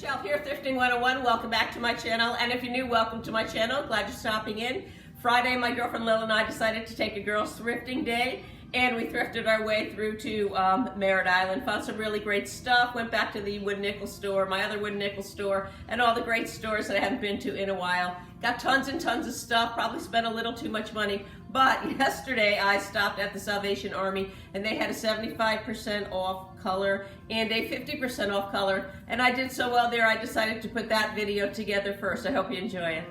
Michelle here, Thrifting 101. Welcome back to my channel. And if you're new, welcome to my channel. Glad you're stopping in. Friday, my girlfriend Lil and I decided to take a girls' thrifting day, and we thrifted our way through to Merritt Island. Found some really great stuff. Went back to the wood nickel store, my other wood nickel store, and all the great stores that I haven't been to in a while. Got tons and tons of stuff. Probably spent a little too much money. But yesterday I stopped at the Salvation Army, and they had a 75% off color and a 50% off color. And I did so well there, I decided to put that video together first. I hope you enjoy it.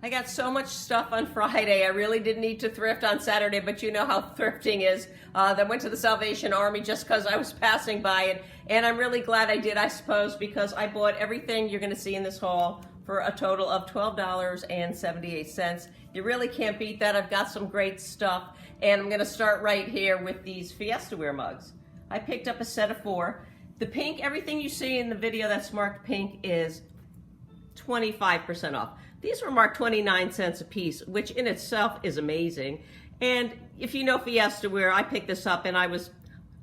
I got so much stuff on Friday. I really didn't need to thrift on Saturday, but you know how thrifting is. I went to the Salvation Army just because I was passing by it, and I'm really glad I did, I suppose, because I bought everything you're going to see in this haul for a total of $12.78. You really can't beat that. I've got some great stuff, and I'm going to start right here with these Fiestaware mugs. I picked up a set of 4. The pink, everything you see in the video that's marked pink is 25% off. These were marked 29 cents a piece, which in itself is amazing. And if you know Fiestaware, I picked this up and I was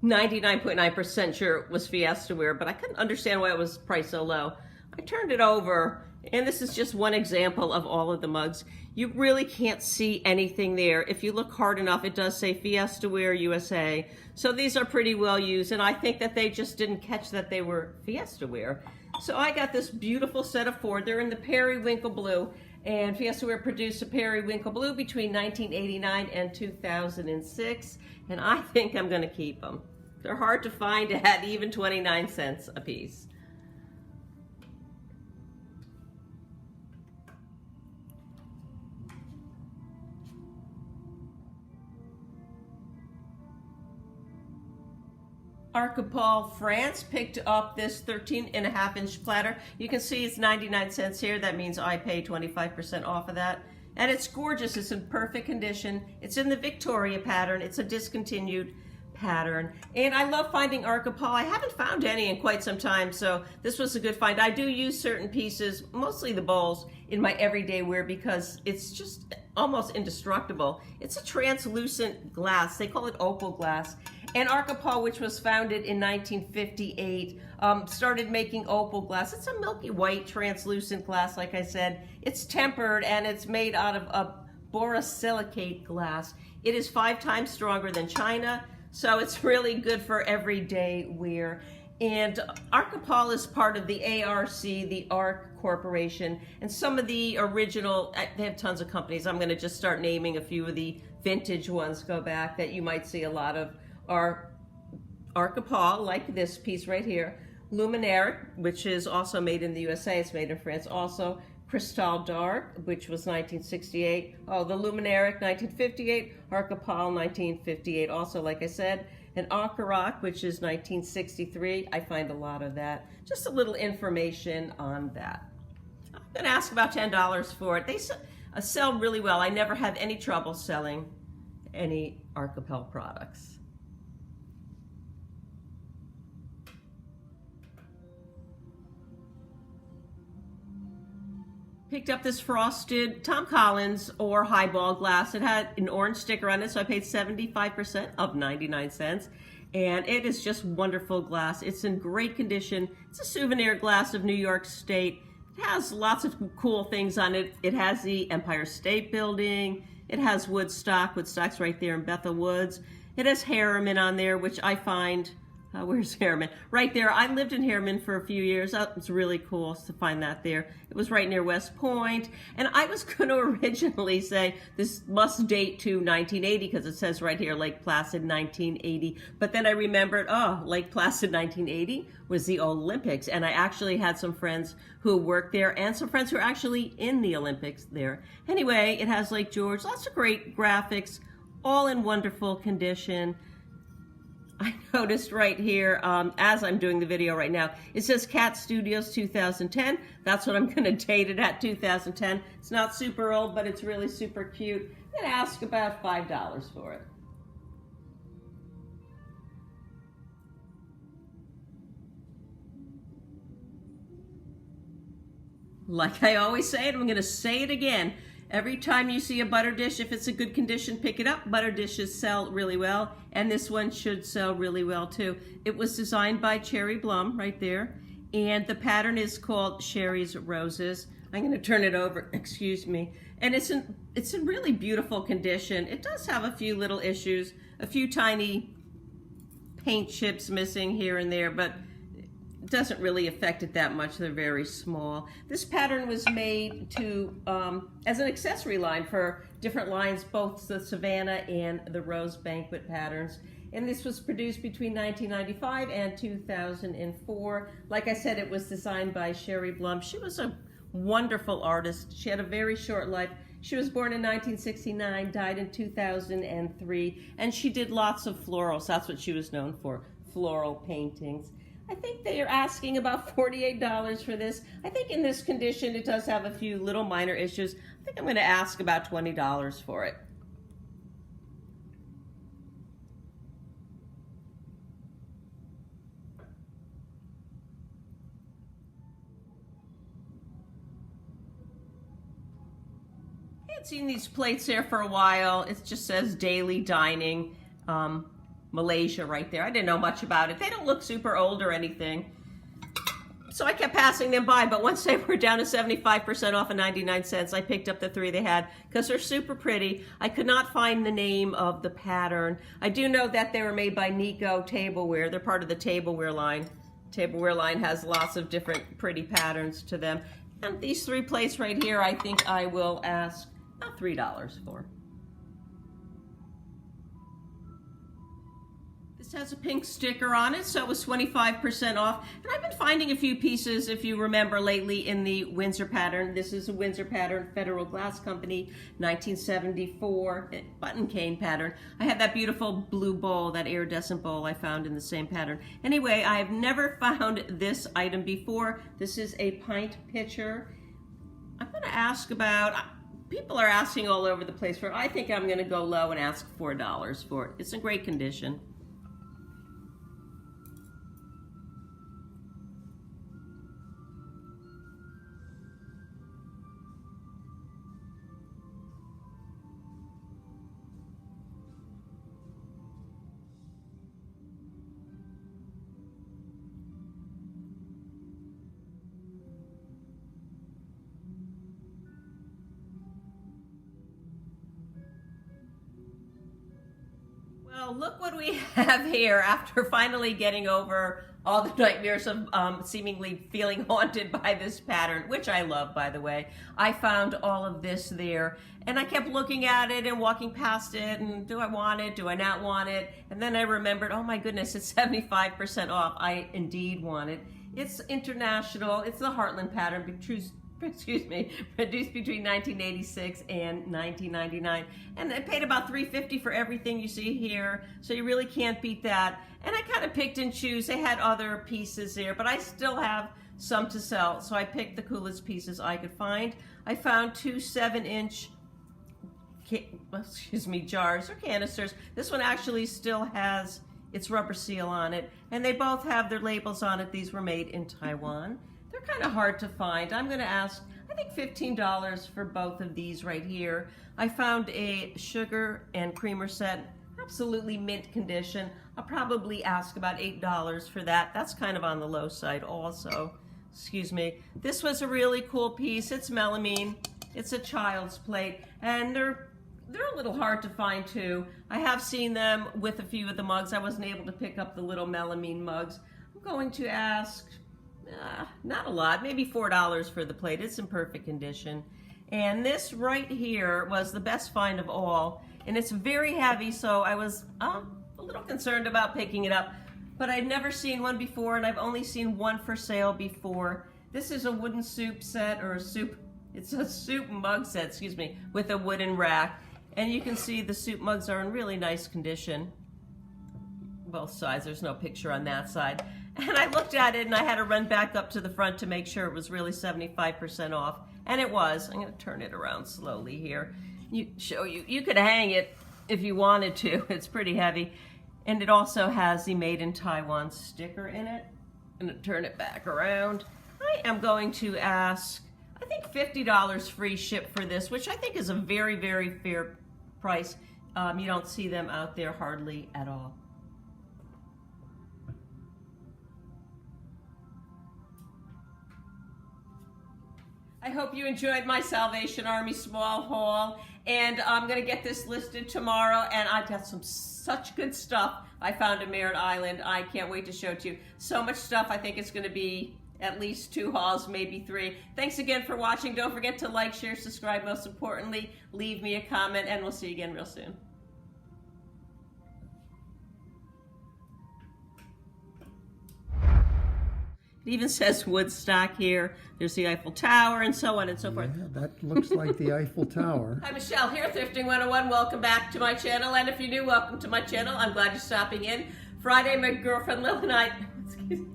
99.9% sure it was Fiestaware, but I couldn't understand why it was priced so low. I turned it over, and this is just one example of all of the mugs. You really can't see anything there. If you look hard enough, it does say Fiestaware USA. So these are pretty well used, and I think that they just didn't catch that they were Fiestaware. So I got this beautiful set of 4. They're in the periwinkle blue, and Fiestaware produced a periwinkle blue between 1989 and 2006, and I think I'm going to keep them. They're hard to find at even 29 cents a piece. Opal, France picked up this 13.5-inch platter. You can see it's 99 cents here. That means I pay 25% off of that. And it's gorgeous. It's in perfect condition. It's in the Victoria pattern. It's a discontinued pattern. And I love finding Opal. I haven't found any in quite some time, so this was a good find. I do use certain pieces, mostly the bowls, in my everyday wear because it's just almost indestructible. It's a translucent glass. They call it Opal Glass. And Opal, which was founded in 1958, started making Opal Glass. It's a milky white translucent glass, like I said. It's tempered and it's made out of a borosilicate glass. It is 5 times stronger than China, so it's really good for everyday wear. And Opal is part of the ARC, the ARC Corporation, and some of the original, they have tons of companies. I'm going to just start naming a few of the vintage ones, go back, that you might see a lot of. Are Opal, like this piece right here, Luminaire, which is also made in the USA, it's made in France also, Crystal Dark, which was 1968, oh, the Luminaire, 1958, Opal, 1958 also, like I said, and Akharak, which is 1963, I find a lot of that. Just a little information on that. I'm gonna ask about $10 for it. They sell really well. I never have any trouble selling any Opal products. Picked up this frosted Tom Collins or highball glass. It had an orange sticker on it, so I paid 75% of 99 cents. And it is just wonderful glass. It's in great condition. It's a souvenir glass of New York State. It has lots of cool things on it. It has the Empire State Building. It has Woodstock. Woodstock's right there in Bethel Woods. It has Harriman on there, which I find, where's Harriman? Right there. I lived in Harriman for a few years. It's really cool to find that there. It was right near West Point. And I was going to originally say this must date to 1980 because it says right here, Lake Placid 1980. But then I remembered, oh, Lake Placid 1980 was the Olympics. And I actually had some friends who worked there and some friends who are actually in the Olympics there. Anyway, it has Lake George, lots of great graphics, all in wonderful condition. I noticed right here, as I'm doing the video right now, it says Cat Studios 2010. That's what I'm going to date it at, 2010. It's not super old, but it's really super cute. I'm going to ask about $5 for it. Like I always say, and I'm going to say it again, every time you see a butter dish, if it's a good condition, pick it up. Butter dishes sell really well, and this one should sell really well too. It was designed by Cherry Blum right there, and the pattern is called Sherry's Roses. I'm going to turn it over, excuse me. And it's in really beautiful condition. It does have a few little issues, a few tiny paint chips missing here and there, but doesn't really affect it that much. They're very small. This pattern was made to as an accessory line for different lines, both the Savannah and the Rose Banquet patterns. And this was produced between 1995 and 2004. Like I said, it was designed by Cherry Blum. She was a wonderful artist. She had a very short life. She was born in 1969, died in 2003, and she did lots of florals. That's what she was known for, floral paintings. I think they are asking about $48 for this. I think in this condition, it does have a few little minor issues. I think I'm going to ask about $20 for it. I had seen these plates there for a while. It just says daily dining. Malaysia right there. I didn't know much about it. They don't look super old or anything. So I kept passing them by, but once they were down to 75% off of 99 cents, I picked up the three they had because they're super pretty. I could not find the name of the pattern. I do know that they were made by Nico Tableware. They're part of the Tableware line. Tableware line has lots of different pretty patterns to them. And these three plates right here, I think I will ask about $3 for. This has a pink sticker on it, so it was 25% off. And I've been finding a few pieces, if you remember lately, in the Windsor pattern. This is a Windsor pattern, Federal Glass Company, 1974 button cane pattern. I had that beautiful blue bowl, that iridescent bowl I found in the same pattern. Anyway, I have never found this item before. This is a pint pitcher. I'm going to ask about, people are asking all over the place for it. I think I'm going to go low and ask $4 for it. It's in great condition. Well, look what we have here after finally getting over all the nightmares of seemingly feeling haunted by this pattern, which I love, by the way. I found all of this there, and I kept looking at it and walking past it, and do I want it? Do I not want it? And then I remembered, oh my goodness, it's 75% off. I indeed want it. It's international. It's the Heartland pattern, produced between 1986 and 1999, and I paid about $3.50 for everything you see here, so you really can't beat that. And I kind of picked and choose. They had other pieces there, but I still have some to sell, so I picked the coolest pieces I could find. I found two 7-inch jars or canisters. This one actually still has its rubber seal on it, and they both have their labels on it. These were made in Taiwan. They're kind of hard to find. I'm going to ask, I think $15 for both of these right here. I found a sugar and creamer set, absolutely mint condition. I'll probably ask about $8 for that. That's kind of on the low side also. Excuse me. This was a really cool piece. It's melamine. It's a child's plate, and they're a little hard to find too. I have seen them with a few of the mugs. I wasn't able to pick up the little melamine mugs. I'm going to ask, not a lot, maybe $4 for the plate. It's in perfect condition. And this right here was the best find of all, and it's very heavy, so I was a little concerned about picking it up, but I'd never seen one before, and I've only seen one for sale before. This is a wooden soup set, or it's a soup mug set, excuse me, with a wooden rack. And you can see the soup mugs are in really nice condition. both sides. There's no picture on that side. And I looked at it and I had to run back up to the front to make sure it was really 75% off. And it was. I'm going to turn it around slowly here. You could hang it if you wanted to. It's pretty heavy. And it also has the Made in Taiwan sticker in it. I'm going to turn it back around. I am going to ask, I think $50 free ship for this, which I think is a very, very fair price. You don't see them out there hardly at all. I hope you enjoyed my Salvation Army small haul, and I'm going to get this listed tomorrow, and I've got such good stuff I found in Merritt Island. I can't wait to show it to you. So much stuff. I think it's going to be at least 2 hauls, maybe 3. Thanks again for watching. Don't forget to like, share, subscribe. Most importantly, leave me a comment, and we'll see you again real soon. It even says Woodstock here. There's the Eiffel Tower and so on and so forth. Yeah, that looks like the Eiffel Tower. Hi, Michelle here, Thrifting 101. Welcome back to my channel. And if you're new, welcome to my channel. I'm glad you're stopping in. Friday, my girlfriend Lil and I, excuse me,